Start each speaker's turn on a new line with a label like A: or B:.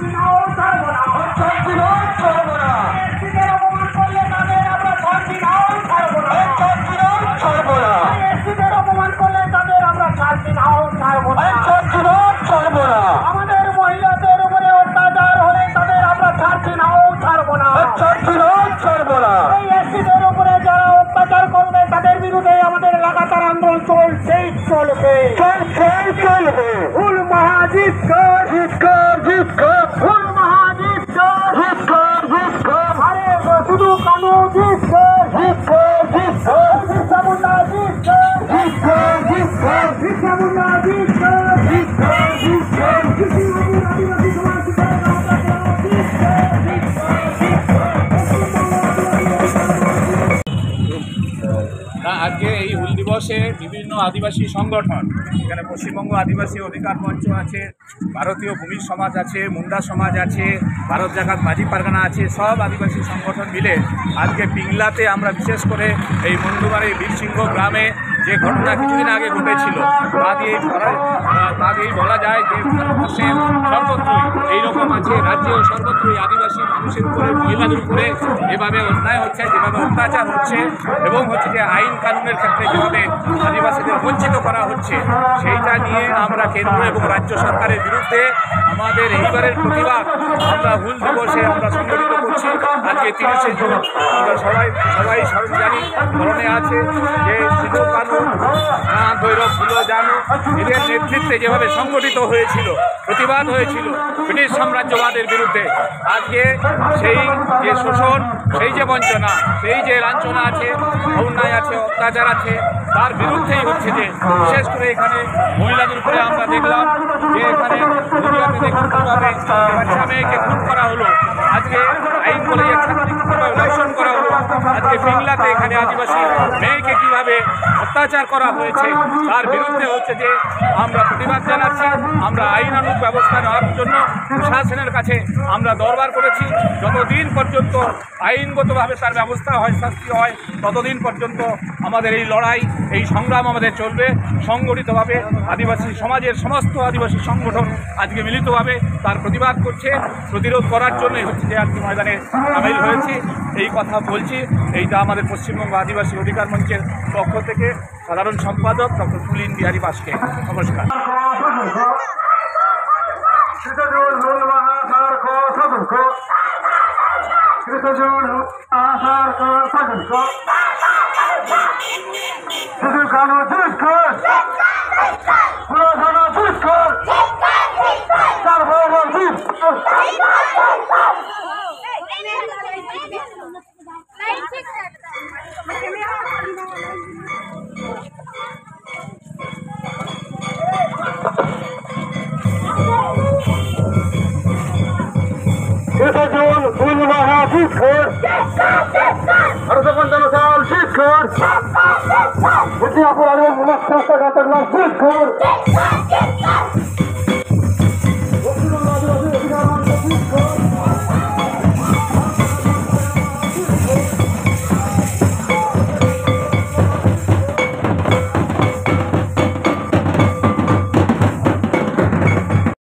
A: ছাড়ছি না ও ছাড়বো না,
B: ছাড়ছি না ছাড়বো না,
A: এসিদের অপমান করলে তাদের আমরা ছাড়ছি না ও ছাড়বো না,
B: ছাড়ছি না ছাড়বো না,
A: এসিদের অপমান করলে তাদের আমরা ছাড়ছি না ও ছাড়বো না,
B: ছাড়ছি না ছাড়বো না,
A: আমাদের মহিলাদের উপরে অত্যাচার হলে তাদের আমরা ছাড়ছি না ও ছাড়বো না,
B: ছাড়ছি না ছাড়বো না,
A: এই এসিদের উপরে যারা অত্যাচার করবে তাদের বিরুদ্ধে আমাদের লাগাতার আন্দোলন চলছেই চলবে,
B: চলবে,
A: ফুল মহাজিৎকর
B: জিতকর জিতকর,
A: ফুল মহাজিৎকর
B: জিতকর জিতকর,
A: আরে শুধু কানু জিৎকর
B: জিতকর জিতকর,
A: বিরসা মুন্ডা জিৎকর
B: জিতকর জিতকর,
A: বিরসা মুন্ডা জিৎকর
B: জিতকর জিতকর,
A: কৃষিবাবুর আদিবাসী সমাজ
C: আজকে এই হুল দিবসে বিভিন্ন আদিবাসী সংগঠন, এখানে পশ্চিমবঙ্গ আদিবাসী অধিকার মঞ্চ আছে, ভারতীয় ভূমি সমাজ আছে, মুন্ডা সমাজ আছে, ভারত জাগাত মাঝি পারগানা আছে, সব আদিবাসী সংগঠন মিলে আজকে পিংলাতে আমরা বিশেষ করে এই মন্ডুমারি বীরসিংহ গ্রামে যে ঘটনা কিছুদিন আগে ঘটেছিল তা দিয়েই বলা যায় যে ভারতবর্ষে সর্বত্রই এইরকম আছে, রাজ্যেও সর্বত্রই আদিবাসী মানুষের উপরে, মহিলাদের উপরে এভাবে অন্যায় হচ্ছে, যেভাবে অত্যাচার হচ্ছে এবং হচ্ছে যে আইন কানুনের ক্ষেত্রে যেভাবে আদিবাসীদের বঞ্চিত করা হচ্ছে, সেইটা নিয়ে আমরা কেন্দ্র এবং রাজ্য সরকারের বিরুদ্ধে আমাদের এইবারের প্রতিবাদ আমরা হুল দিবসে আমরা সংগঠিত করছি। আজকে 30শে জুন আমরা সবাই সরঞ্জানি ধরনে আছে যে সিধু কানু, ভৈরব ফুলো জানু এদের নেতৃত্বে যেভাবে সংগঠিত হয়েছিল, প্রতিবাদ হয়েছিল ব্রিটিশ সাম্রাজ্যবাদের বিরুদ্ধে, আজকে সেই যে শোষণ, সেই যে বঞ্চনা, সেই যে লাঞ্ছনা আছে, অন্যায় আছে, অত্যাচার আছে, তার বিরুদ্ধেই হচ্ছে যে বিশেষ করে এখানে মহিলাদের উপরে আমরা দেখলাম যে এখানে দুনিয়াতে দেখুন কীভাবে বাচ্চা মেয়েকে খুন করা হলো, আজকে আইন কলেজের ছাত্রীকে কীভাবে ধর্ষণ করা হলো, আজকে পিংলাতে এখানে আদিবাসী মেয়েকে কীভাবে অত্যাচার করা হয়েছে, তার বিরুদ্ধে হচ্ছে যে আমরা প্রতিবাদ জানাচ্ছি। আমরা আইনানুগ ব্যবস্থা নেওয়ার জন্য প্রশাসনের কাছে আমরা দরবার করেছি। যতদিন পর্যন্ত আইনগতভাবে তার ব্যবস্থা হয়, শাস্তি হয়, ততদিন পর্যন্ত আমাদের এই লড়াই, এই সংগ্রাম আমাদের চলবে। সংগঠিতভাবে আদিবাসী সমাজের সমস্ত আদিবাসী সংগঠন আজকে মিলিতভাবে তার প্রতিবাদ করছে, প্রতিরোধ করার জন্যই হচ্ছে যে আজকে ময়দানে সামিল হয়েছি। এই কথা বলছি, এইটা আমাদের পশ্চিমবঙ্গ আদিবাসী অধিকার মঞ্চের পক্ষ থেকে সাধারণ সম্পাদক ডক্টর পুলিন বিহারী বাসকে নমস্কার।
B: Buti aku lalu memaksa kata-kata